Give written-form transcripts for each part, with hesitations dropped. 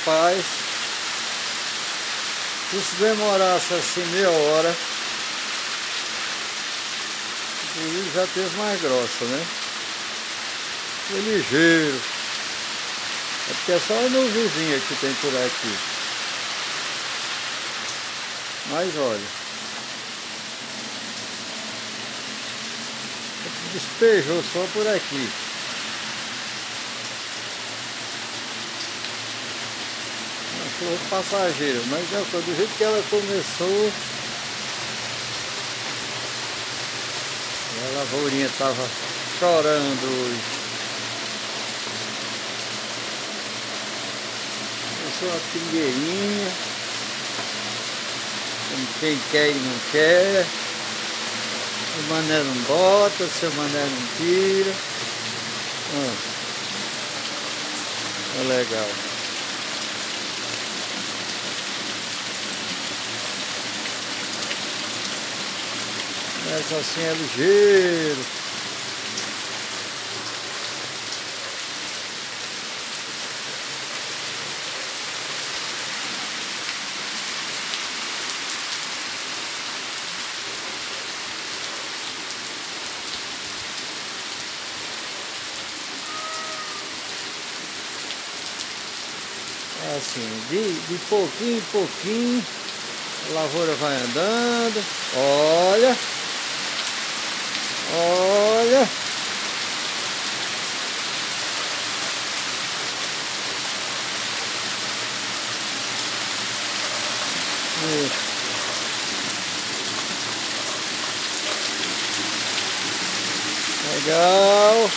Rapaz, se demorasse assim meia hora, ele já teve mais grossa, né? É ligeiro. É porque é só a nuvenzinha que tem por aqui. Mas olha, despejou só por aqui. Uma chuva passageira, mas do jeito que ela começou, a lavourinha estava chorando hoje. Começou uma pingueirinha, quem quer e não quer. O mané não bota, seu mané não tira. É legal. Essa assim é ligeiro. Assim, de pouquinho em pouquinho, a lavoura vai andando. Olha, olha. Legal.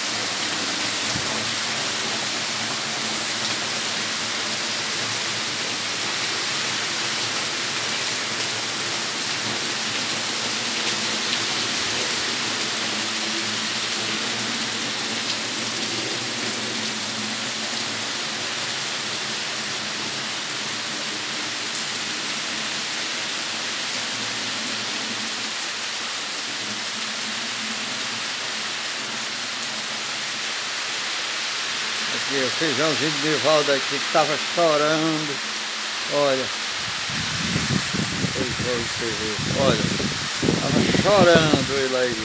Aqui o feijãozinho de Nivaldo aqui que estava chorando. Olha. Olha. Estava chorando ele aí.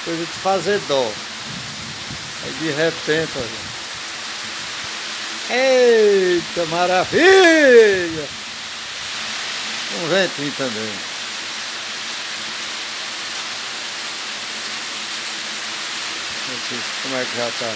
Coisa de fazer dó. Aí de repente, olha. Eita, maravilha! Um ventinho também. Como é que já tá?